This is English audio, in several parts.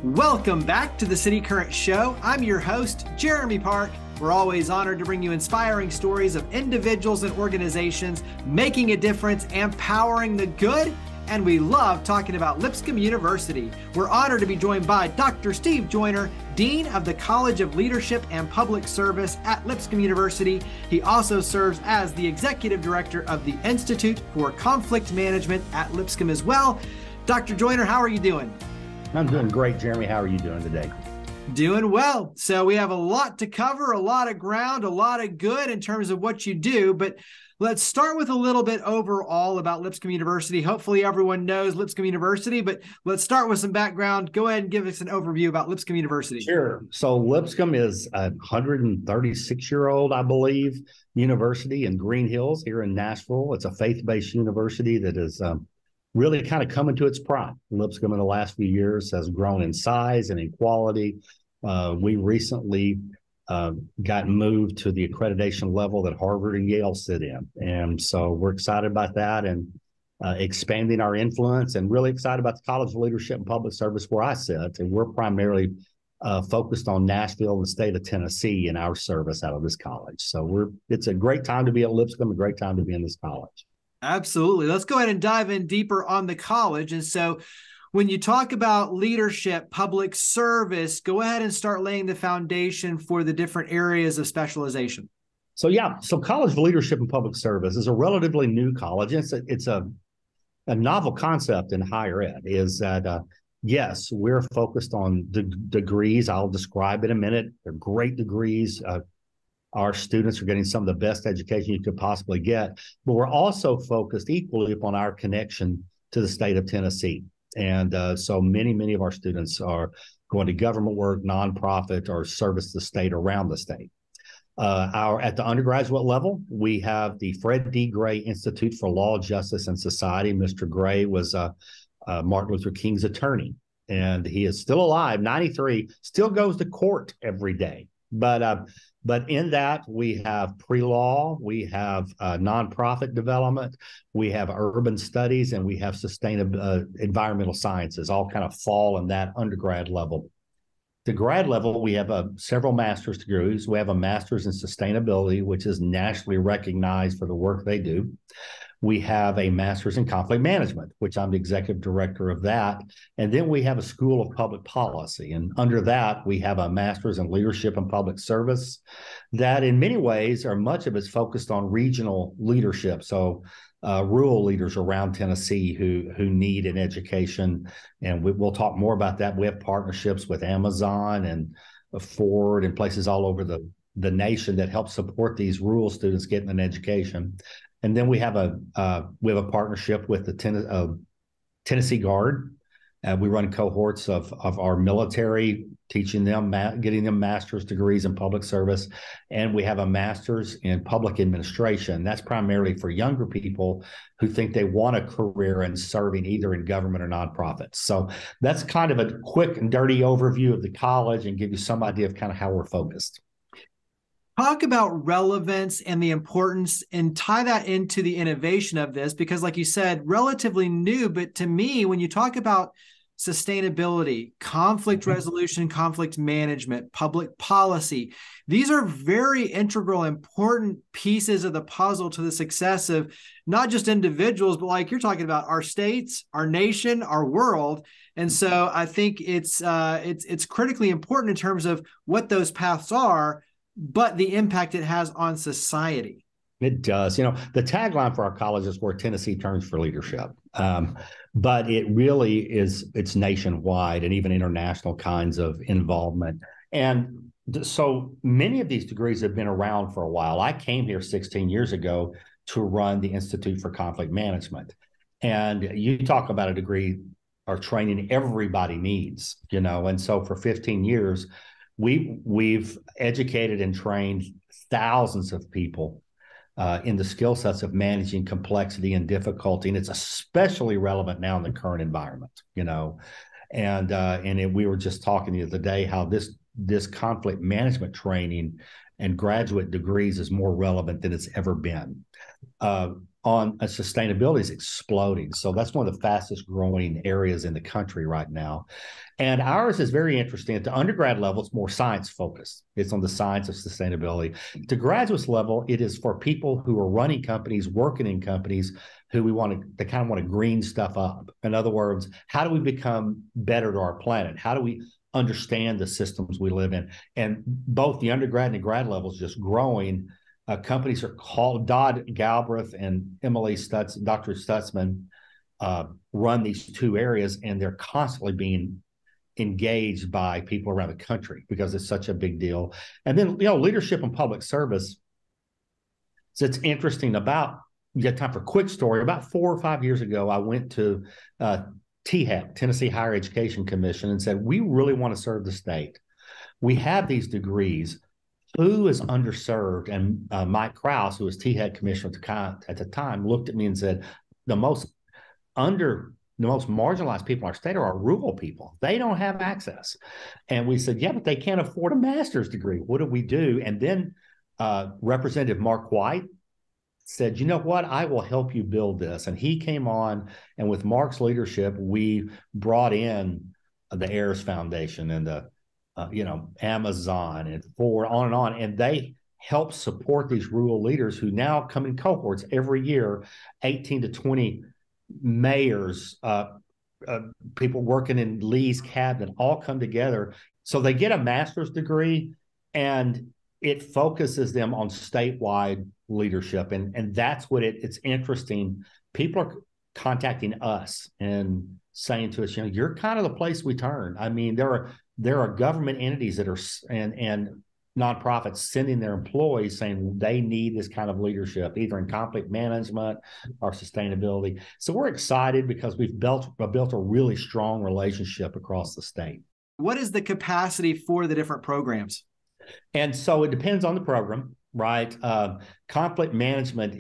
Welcome back to the City Current Show. I'm your host, Jeremy Park. We're always honored to bring you inspiring stories of individuals and organizations making a difference and powering the good. And we love talking about Lipscomb University. We're honored to be joined by Dr. Steve Joyner, Dean of the College of Leadership and Public Service at Lipscomb University. He also serves as the Executive Director of the Institute for Conflict Management at Lipscomb as well. Dr. Joyner, how are you doing? I'm doing great, Jeremy. How are you doing today? Doing well. So we have a lot to cover, a lot of ground, a lot of good in terms of what you do, but let's start with a little bit overall about Lipscomb University. Hopefully everyone knows Lipscomb University, but let's start with some background. Go ahead and give us an overview about Lipscomb University. Sure. So Lipscomb is a 136-year-old, I believe, university in Green Hills here in Nashville. It's a faith-based university that is really kind of coming to its prime. Lipscomb in the last few years has grown in size and in quality. We recently got moved to the accreditation level that Harvard and Yale sit in. And so we're excited about that and expanding our influence, and really excited about the College of Leadership and Public Service where I sit. And we're primarily focused on Nashville and the state of Tennessee in our service out of this college. So it's a great time to be at Lipscomb, a great time to be in this college. Absolutely. Let's go ahead and dive in deeper on the college. And so when you talk about leadership, public service, go ahead and start laying the foundation for the different areas of specialization. So College of Leadership and Public Service is a relatively new college. It's a novel concept in higher ed, is that, yes, we're focused on the degrees. I'll describe in a minute. They're great degrees. Our students are getting some of the best education you could possibly get, but we're also focused equally upon our connection to the state of Tennessee. And so many of our students are going to government work, nonprofit, or service the state around the state. At the undergraduate level, we have the Fred D. Gray Institute for Law, Justice, and Society. Mr. Gray was Martin Luther King's attorney, and he is still alive, 93, still goes to court every day. But in that, we have pre-law, we have nonprofit development, we have urban studies, and we have sustainable environmental sciences, all kind of fall in that undergrad level. The grad level, we have several master's degrees. We have a master's in sustainability, which is nationally recognized for the work they do. We have a master's in conflict management, which I'm the executive director of that. And then we have a school of public policy. And under that, we have a master's in leadership and public service that in many ways much of it's focused on regional leadership. So rural leaders around Tennessee who need an education. And we'll talk more about that. We have partnerships with Amazon and Ford and places all over the nation that help support these rural students getting an education. And then we have a partnership with the Tennessee Guard. We run cohorts of our military, teaching them, getting them master's degrees in public service. And we have a master's in public administration. That's primarily for younger people who think they want a career in serving either in government or nonprofits. So that's kind of a quick and dirty overview of the college and give you some idea of kind of how we're focused. Talk about relevance and the importance and tie that into the innovation of this, because like you said, relatively new, but to me, when you talk about sustainability, conflict resolution, conflict management, public policy, these are very integral, important pieces of the puzzle to the success of not just individuals, but like you're talking about our states, our nation, our world. And so I think it's critically important in terms of what those paths are, but the impact it has on society. It does. The tagline for our college is where Tennessee turns for leadership. But it really it's nationwide and even international kinds of involvement. And so many of these degrees have been around for a while. I came here 16 years ago to run the Institute for Conflict Management. And you talk about a degree or training everybody needs, and so for 15 years, we've educated and trained thousands of people in the skill sets of managing complexity and difficulty, and it's especially relevant now in the current environment. We were just talking the other day how this conflict management training and graduate degrees is more relevant than it's ever been. on sustainability is exploding. So that's one of the fastest growing areas in the country right now. And ours is very interesting. At the undergrad level, it's more science focused. It's on the science of sustainability. To graduate level, it is for people who are running companies, working in companies, who they kind of want to green stuff up. In other words, how do we become better to our planet? How do we understand the systems we live in? And both the undergrad and the grad levels just growing. Companies are called Dodd Galbraith and Dr. Stutzman run these two areas, and they're constantly being engaged by people around the country because it's such a big deal. And then, leadership and public service. So it's interesting you got time for a quick story. About 4 or 5 years ago, I went to THEC, Tennessee Higher Education Commission, and said, we really want to serve the state. We have these degrees. Who is underserved? And Mike Krause, who was THEC commissioner at the time, looked at me and said, the most marginalized people in our state are our rural people. They don't have access. And we said, yeah, but they can't afford a master's degree. What do we do? And then Representative Mark White said, you know what, I will help you build this. And he came on, and with Mark's leadership, we brought in the Heirs Foundation and the Amazon and Ford, on and on. And they help support these rural leaders who now come in cohorts every year, 18 to 20 mayors, people working in Lee's cabinet, all come together. So they get a master's degree, and it focuses them on statewide leadership. And that's what it's interesting. People are contacting us and saying to us, you're kind of the place we turn. I mean, there are government entities that are and nonprofits sending their employees saying they need this kind of leadership, either in conflict management or sustainability. So we're excited because we've built a really strong relationship across the state. What is the capacity for the different programs? And so it depends on the program, right? Conflict management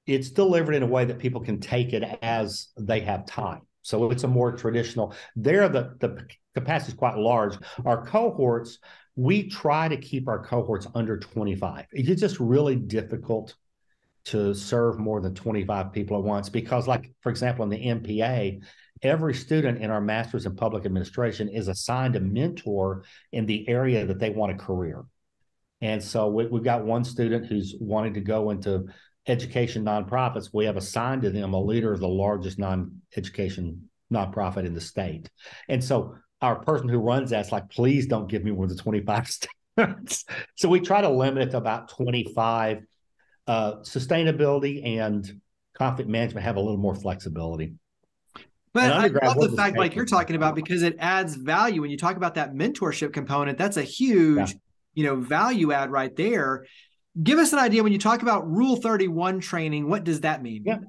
it's delivered in a way that people can take it as they have time. So it's a more traditional. There, the capacity is quite large. Our cohorts, we try to keep our cohorts under 25. It's just really difficult to serve more than 25 people at once because, like, for example, in the MPA, every student in our Master's in Public Administration is assigned a mentor in the area that they want a career. And so we've got one student who's wanting to go into education nonprofits. We have assigned to them a leader of the largest non-education nonprofit in the state. And so our person who runs that's like, please don't give me more than 25 students. So we try to limit it to about 25. Sustainability and conflict management have a little more flexibility. But I love the fact, like you're talking about, because it adds value. When you talk about that mentorship component, that's a huge, value add right there. Give us an idea when you talk about Rule 31 training, what does that mean? Yeah.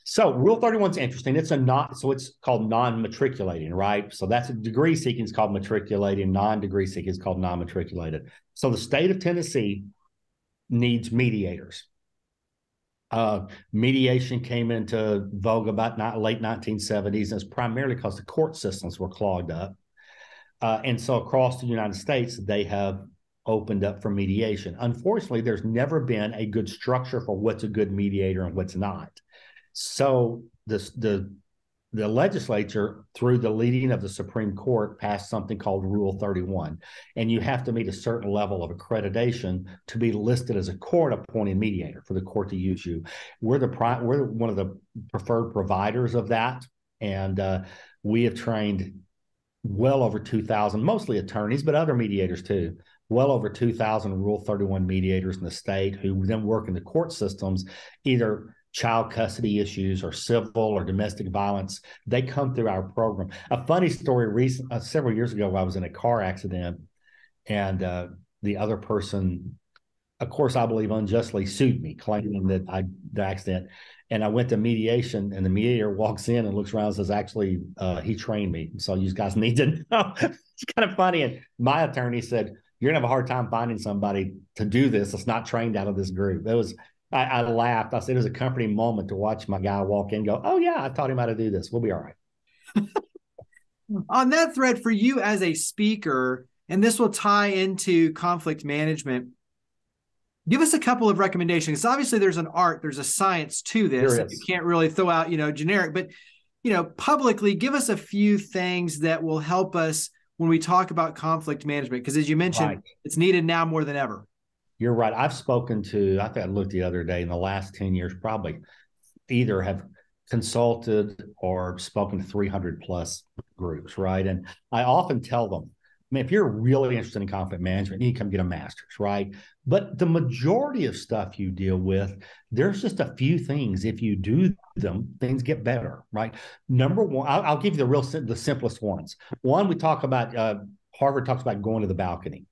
So Rule 31 is interesting. It's called non-matriculating, right? So that's a degree seeking is called matriculating, non-degree seeking is called non-matriculated. So the state of Tennessee needs mediators. Mediation came into vogue about late 1970s, and it's primarily because the court systems were clogged up. And so across the United States, they have opened up for mediation. Unfortunately, there's never been a good structure for what's a good mediator and what's not. So the legislature, through the leading of the Supreme Court, passed something called Rule 31. And you have to meet a certain level of accreditation to be listed as a court-appointed mediator for the court to use you. We're one of the preferred providers of that. And we have trained well over 2,000, mostly attorneys, but other mediators too, well over 2,000 Rule 31 mediators in the state who then work in the court systems, either child custody issues or civil or domestic violence. They come through our program. A funny story, several years ago, I was in a car accident, and the other person, of course, I believe unjustly sued me, claiming that the accident. And I went to mediation, and the mediator walks in and looks around and says, actually, he trained me. So you guys need to know. It's kind of funny. And my attorney said, you're going to have a hard time finding somebody to do this that's not trained out of this group. I laughed. I said it was a comforting moment to watch my guy walk in and go, oh, yeah, I taught him how to do this. We'll be all right. On that thread, for you as a speaker, and this will tie into conflict management, Give us a couple of recommendations. Obviously, there's an art, there's a science to this. There You is. can't really throw out, generic, but publicly, give us a few things that will help us when we talk about conflict management. Because as you mentioned, Right. it's needed now more than ever. You're right. I've spoken to, I think I looked the other day, in the last 10 years, probably either have consulted or spoken to 300 plus groups, right? And I often tell them, I mean, if you're really interested in conflict management, you need to come get a master's, right? But the majority of stuff you deal with, there's just a few things. If you do them, things get better, right? Number one, I'll give you the simplest ones. One, we talk about, Harvard talks about going to the balcony.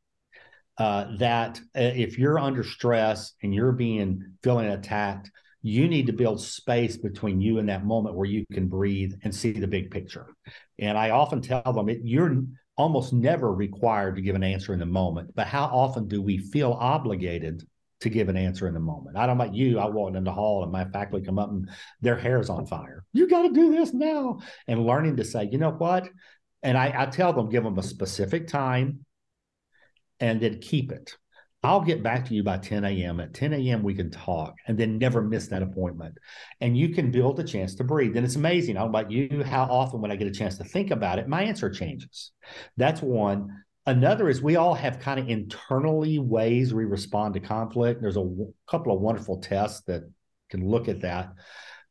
That if you're under stress and you're feeling attacked, you need to build space between you and that moment where you can breathe and see the big picture. And I often tell them, you're almost never required to give an answer in the moment, but how often do we feel obligated to give an answer in the moment? I don't know about you. I walked in the hall and my faculty come up and their hair's on fire. You got to do this now. And learning to say, you know what? And I tell them, give them a specific time and then keep it. I'll get back to you by 10 a.m. At 10 a.m., we can talk and then never miss that appointment. And you can build a chance to breathe. And it's amazing. I don't know about you, how often when I get a chance to think about it, my answer changes. That's one. Another is we all have kind of internally ways we respond to conflict. There's a couple of wonderful tests that can look at that.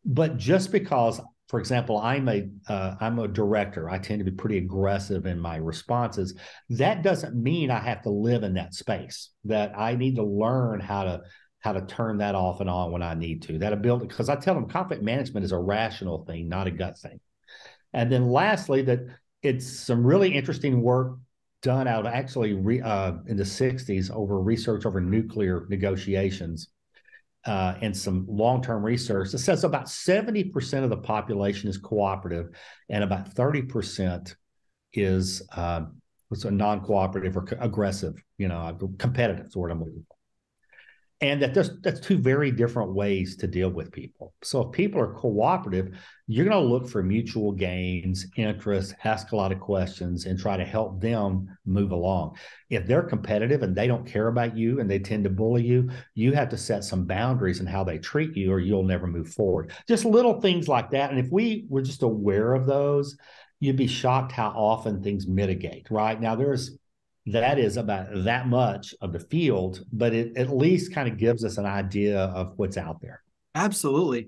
But just because, for example, I'm a director, I tend to be pretty aggressive in my responses. That doesn't mean I have to live in that space. That I need to learn how to turn that off and on when I need to. That ability, because I tell them conflict management is a rational thing, not a gut thing. And then lastly, that it's some really interesting work done out actually in the 60s over research over nuclear negotiations. And some long-term research that says about 70% of the population is cooperative and about 30% is what's a non-cooperative or aggressive, competitive is what I'm looking for. And that's two very different ways to deal with people. So if people are cooperative, you're going to look for mutual gains, interests, ask a lot of questions, and try to help them move along. If they're competitive and they don't care about you and they tend to bully you, you have to set some boundaries in how they treat you or you'll never move forward. Just little things like that. And if we were just aware of those, you'd be shocked how often things mitigate, right? Now, that is about that much of the field, but it at least kind of gives us an idea of what's out there. Absolutely.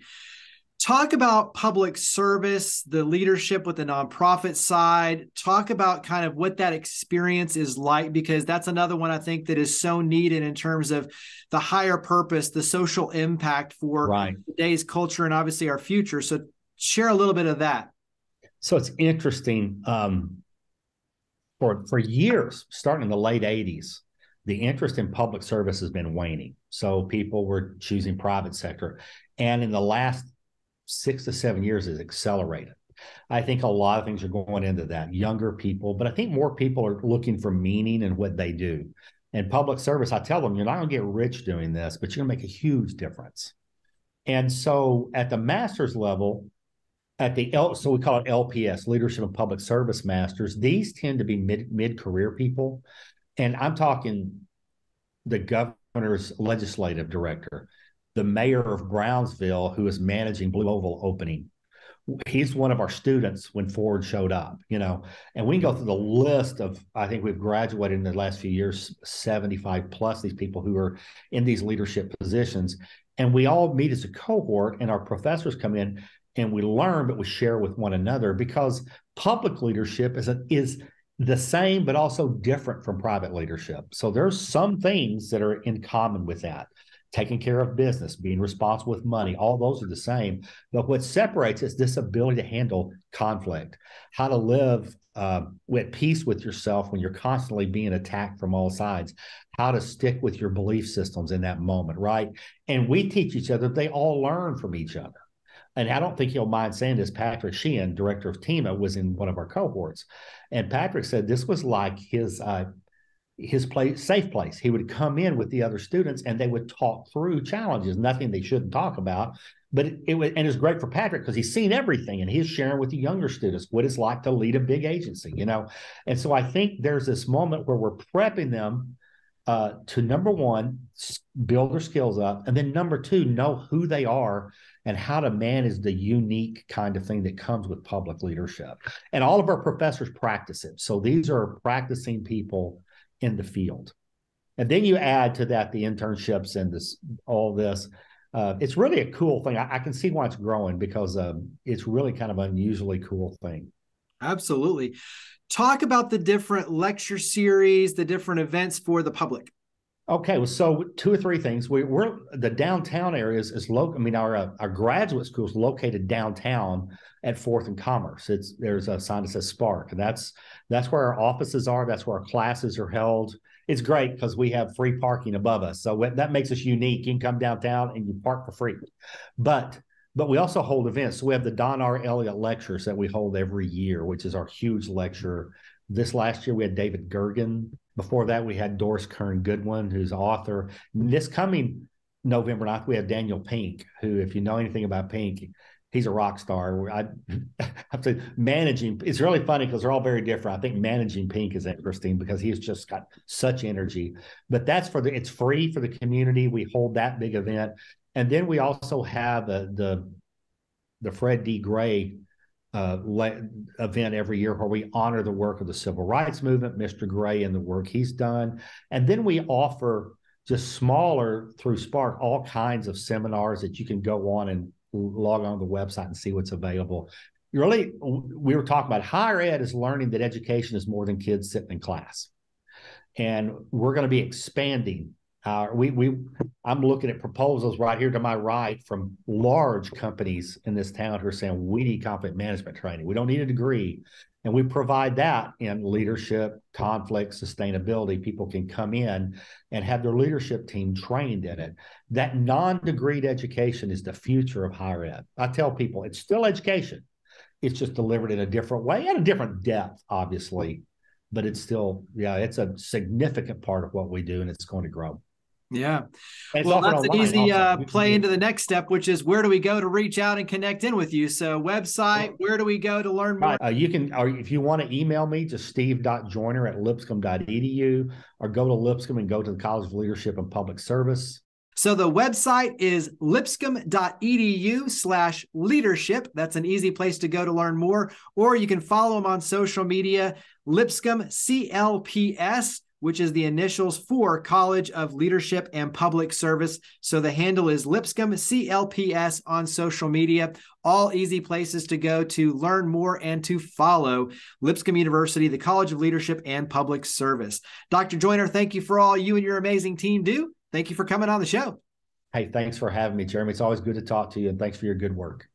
Talk about public service, the leadership with the nonprofit side. Talk about kind of what that experience is like, because that's another one I think that is so needed in terms of the higher purpose, the social impact for today's culture and obviously our future. So share a little bit of that. So it's interesting. For years, starting in the late 80s, the interest in public service has been waning. So people were choosing private sector. And in the last 6 to 7 years, it's accelerated. I think a lot of things are going into that. Younger people, but I think more people are looking for meaning in what they do. And public service, I tell them, you're not going to get rich doing this, but you're going to make a huge difference. And so at the master's level, so we call it LPS, Leadership and Public Service Masters. These tend to be mid-career people. And I'm talking the governor's legislative director, the mayor of Brownsville, who is managing Blue Oval opening. He's one of our students when Ford showed up, and we can go through the list of, I think we've graduated in the last few years, 75 plus these people who are in these leadership positions. And we all meet as a cohort and our professors come in and we learn, but we share with one another, because public leadership is the same, but also different from private leadership. So there's some things that are in common with that. Taking care of business, being responsible with money, all those are the same. But what separates is this ability to handle conflict, how to live at peace with yourself when you're constantly being attacked from all sides, how to stick with your belief systems in that moment, right? And we teach each other. They all learn from each other. And I don't think you'll mind saying this, Patrick Sheehan, director of TEMA, was in one of our cohorts. And Patrick said this was like his safe place. He would come in with the other students and they would talk through challenges, nothing they shouldn't talk about. But it was great for Patrick because he's seen everything and he's sharing with the younger students what it's like to lead a big agency, And so I think there's this moment where we're prepping them to number one, build their skills up, and then number two, know who they are and how to manage the unique kind of thing that comes with public leadership. And all of our professors practice it. So these are practicing people in the field. And then you add to that the internships and all this. It's really a cool thing. I can see why it's growing, because it's really kind of an unusually cool thing. Absolutely. Talk about the different lecture series, the different events for the public. Okay, well, so two or three things. We're the downtown areas is local. I mean, our graduate school is located downtown at 4th and Commerce. There's a sign that says Spark, and that's where our offices are. That's where our classes are held. It's great because we have free parking above us, so that makes us unique. You can come downtown and you park for free. But we also hold events. So we have the Don R. Elliott lectures that we hold every year, which is our huge lecture. This last year we had David Gergen. Before that, we had Doris Kern Goodwin, who's an author. This coming November 9th, we have Daniel Pink, who, if you know anything about Pink, he's a rock star. I have to managing. It's really funny because they're all very different. I think managing Pink is interesting because he's just got such energy. But that's it's free for the community. We hold that big event. And then we also have the Fred D. Gray event every year where we honor the work of the civil rights movement, Mr. Gray, and the work he's done. And then we offer, just smaller through Spark, all kinds of seminars that you can go on and log on to the website and see what's available. Really, we were talking about higher ed is learning that education is more than kids sitting in class. And we're going to be expanding. I'm looking at proposals right here to my right from large companies in this town who are saying we need conflict management training. We don't need a degree. And we provide that in leadership, conflict, sustainability. People can come in and have their leadership team trained in it. That non-degreed education is the future of higher ed. I tell people it's still education. It's just delivered in a different way and a different depth, obviously. But it's still, it's a significant part of what we do, and it's going to grow. Yeah. Well, that's an easy play into the next step, which is where do we go to reach out and connect in with you? So website, where do we go to learn more? You can, or if you want to email me, just steve.joyner@lipscomb.edu, or go to Lipscomb and go to the College of Leadership and Public Service. So the website is lipscomb.edu/leadership. That's an easy place to go to learn more. Or you can follow them on social media, Lipscomb CLPS, which is the initials for College of Leadership and Public Service. So the handle is Lipscomb CLPS on social media. All easy places to go to learn more and to follow Lipscomb University, the College of Leadership and Public Service. Dr. Joyner, thank you for all you and your amazing team do. Thank you for coming on the show. Hey, thanks for having me, Jeremy. It's always good to talk to you, and thanks for your good work.